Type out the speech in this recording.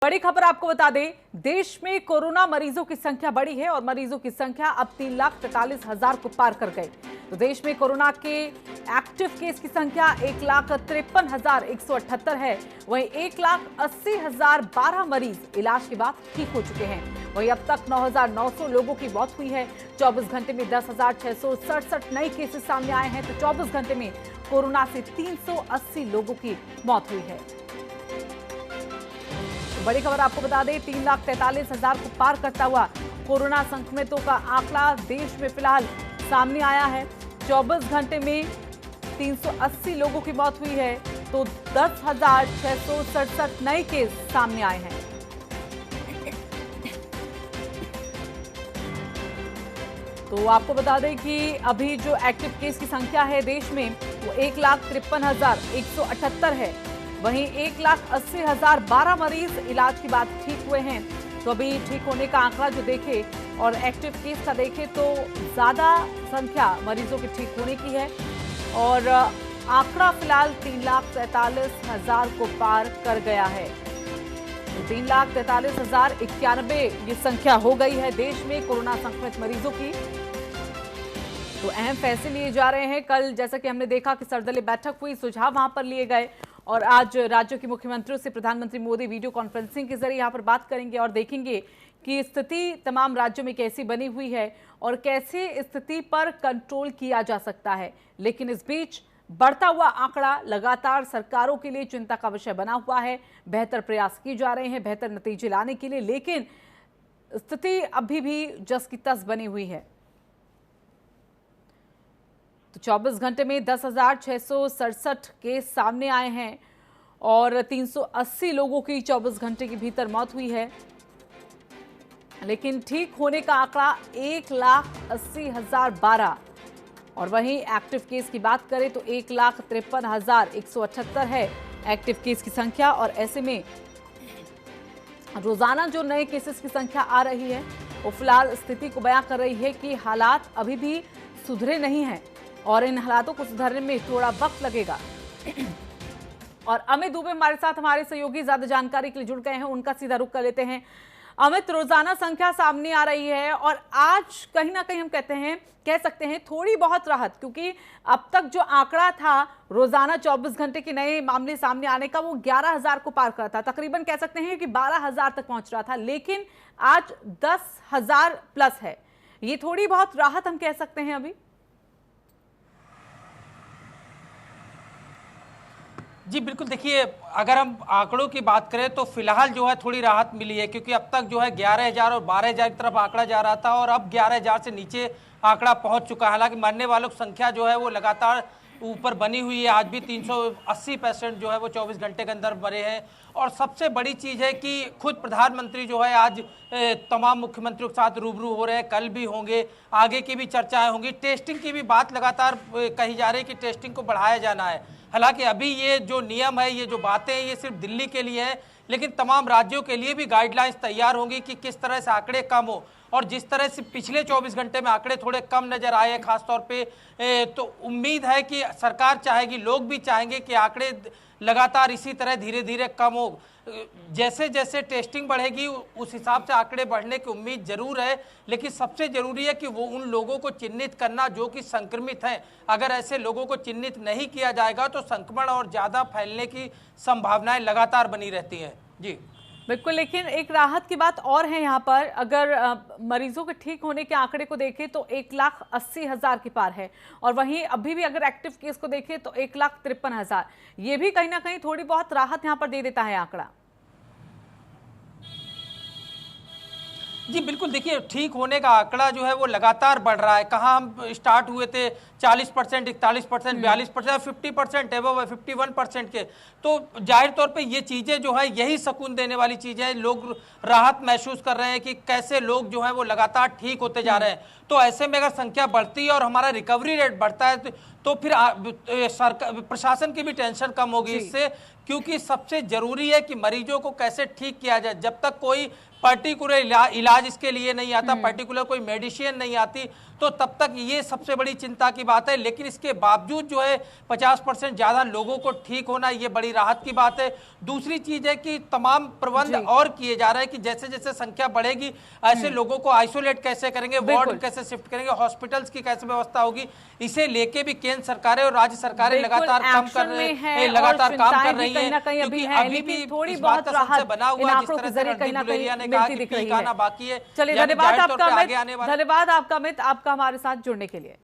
बड़ी खबर आपको बता दें, देश में कोरोना मरीजों की संख्या बढ़ी है और मरीजों की संख्या अब 3,43,000 को पार कर गई। तो देश में कोरोना के एक्टिव केस की संख्या 1,53,178 है। वहीं 1,80,012 मरीज इलाज के बाद ठीक हो चुके हैं। वहीं अब तक 9,900 लोगों की मौत हुई है। 24 घंटे में 10,667 नए केसेस सामने आए हैं। तो 24 घंटे में कोरोना से 380 लोगों की मौत हुई है। बड़ी खबर आपको बता दें, 3,43,000 को पार करता हुआ कोरोना संक्रमितों का आंकड़ा देश में फिलहाल सामने आया है। 24 घंटे में 380 लोगों की मौत हुई है। तो 10,667 नए केस सामने आए हैं। तो आपको बता दें कि अभी जो एक्टिव केस की संख्या है देश में वो 1,53,178 है। वहीं 1,80,012 मरीज इलाज के बाद ठीक हुए हैं। तो अभी ठीक होने का आंकड़ा जो देखे और एक्टिव केस का देखे तो ज्यादा संख्या मरीजों के ठीक होने की है और आंकड़ा फिलहाल 3,43,000 को पार कर गया है। तो 3,43,091 ये संख्या हो गई है देश में कोरोना संक्रमित मरीजों की। तो अहम फैसले लिए जा रहे हैं। कल जैसा कि हमने देखा कि सर्वदलीय बैठक हुई, सुझाव वहां पर लिए गए और आज राज्यों के मुख्यमंत्रियों से प्रधानमंत्री मोदी वीडियो कॉन्फ्रेंसिंग के जरिए यहां पर बात करेंगे और देखेंगे कि स्थिति तमाम राज्यों में कैसी बनी हुई है और कैसे स्थिति पर कंट्रोल किया जा सकता है। लेकिन इस बीच बढ़ता हुआ आंकड़ा लगातार सरकारों के लिए चिंता का विषय बना हुआ है। बेहतर प्रयास किए जा रहे हैं बेहतर नतीजे लाने के लिए, लेकिन स्थिति अभी भी जस की तस बनी हुई है। तो 24 घंटे में 10,667 केस सामने आए हैं और 380 लोगों की 24 घंटे के भीतर मौत हुई है। लेकिन ठीक होने का आंकड़ा 1,80,012 और वहीं एक्टिव केस की बात करें तो 1,53,178 है एक्टिव केस की संख्या। और ऐसे में रोजाना जो नए केसेस की संख्या आ रही है वो फिलहाल स्थिति को बयां कर रही है कि हालात अभी भी सुधरे नहीं हैं और इन हालातों को सुधारने में थोड़ा वक्त लगेगा। और अमित दुबे हमारे साथ हमारे सहयोगी ज्यादा जानकारी के लिए जुड़ गए हैं, उनका सीधा रुख कर लेते हैं। अमित, रोजाना संख्या सामने आ रही है और आज कहीं ना कहीं हम कह सकते हैं थोड़ी बहुत राहत, क्योंकि अब तक जो आंकड़ा था रोजाना 24 घंटे के नए मामले सामने आने का वो 11,000 को पार कर था, तकरीबन कह सकते हैं कि 12,000 तक पहुंच रहा था, लेकिन आज 10,000 प्लस है। ये थोड़ी बहुत राहत हम कह सकते हैं अभी। जी बिल्कुल, देखिए अगर हम आंकड़ों की बात करें तो फिलहाल जो है थोड़ी राहत मिली है, क्योंकि अब तक जो है 11,000 और 12,000 की तरफ आंकड़ा जा रहा था और अब 11,000 से नीचे आंकड़ा पहुंच चुका है। हालांकि मरने वालों की संख्या जो है वो लगातार ऊपर बनी हुई है। आज भी 380 पेशेंट जो है वो 24 घंटे के अंदर मरे हैं। और सबसे बड़ी चीज़ है कि खुद प्रधानमंत्री जो है आज तमाम मुख्यमंत्रियों के साथ रूबरू हो रहे हैं, कल भी होंगे, आगे की भी चर्चाएं होंगी। टेस्टिंग की भी बात लगातार कही जा रही है कि टेस्टिंग को बढ़ाया जाना है। हालांकि अभी ये जो नियम है, ये जो बातें हैं, ये सिर्फ दिल्ली के लिए है, लेकिन तमाम राज्यों के लिए भी गाइडलाइंस तैयार होंगी कि किस तरह से आंकड़े कम हो। और जिस तरह से पिछले 24 घंटे में आंकड़े थोड़े कम नजर आए हैं खासतौर पे, तो उम्मीद है कि सरकार चाहेगी, लोग भी चाहेंगे कि आंकड़े लगातार इसी तरह धीरे धीरे कम हो। जैसे जैसे टेस्टिंग बढ़ेगी उस हिसाब से आंकड़े बढ़ने की उम्मीद जरूर है, लेकिन सबसे जरूरी है कि वो उन लोगों को चिन्हित करना जो कि संक्रमित हैं। अगर ऐसे लोगों को चिन्हित नहीं किया जाएगा तो संक्रमण और ज्यादा फैलने की संभावनाएं लगातार बनी रहती हैं। जी बिल्कुल, लेकिन एक राहत की बात और है यहाँ पर। अगर मरीजों के ठीक होने के आंकड़े को देखें तो 1,80,000 के पार है और वहीं अभी भी अगर एक्टिव केस को देखें तो 1,53,000। ये भी कहीं ना कहीं थोड़ी बहुत राहत यहाँ पर दे देता है आंकड़ा। जी बिल्कुल, देखिए ठीक होने का आंकड़ा जो है वो लगातार बढ़ रहा है। कहाँ हम स्टार्ट हुए थे 40%, 41%, 42%, 50% एवं 51% के। तो जाहिर तौर पे ये चीज़ें जो है यही सुकून देने वाली चीज़ें हैं। लोग राहत महसूस कर रहे हैं कि कैसे लोग जो है वो लगातार ठीक होते जा रहे हैं। तो ऐसे में अगर संख्या बढ़ती है और हमारा रिकवरी रेट बढ़ता है तो फिर सरकार प्रशासन की भी टेंशन कम होगी इससे, क्योंकि सबसे जरूरी है कि मरीजों को कैसे ठीक किया जाए। जब तक कोई पर्टिकुलर इलाज इसके लिए नहीं आता, पर्टिकुलर कोई मेडिसिन नहीं आती, तो तब तक ये सबसे बड़ी चिंता की बात है। लेकिन इसके बावजूद जो है 50% ज्यादा लोगों को ठीक होना, ये बड़ी राहत की बात है। दूसरी चीज है कि तमाम प्रबंध और किए जा रहे हैं कि जैसे जैसे संख्या बढ़ेगी ऐसे लोगों को आइसोलेट कैसे करेंगे, वार्ड कैसे शिफ्ट करेंगे, हॉस्पिटल्स की कैसे व्यवस्था होगी, इसे लेके भी केंद्र सरकारें और राज्य सरकारें लगातार काम कर रही है, लगातार काम कर रही है, क्योंकि अभी भी थोड़ी इस बात बहुत का संशय बना हुआ है, जिस तरह से कहीं ना रणदीप गुलेरिया ने कहीं कहा मिलती कि दिख रही पीक आना है। बाकी है। चलिए, यानी धन्यवाद जाहिर तौर पे आपका आगे आने अमित, धन्यवाद आपका अमित, आपका हमारे साथ जुड़ने के लिए।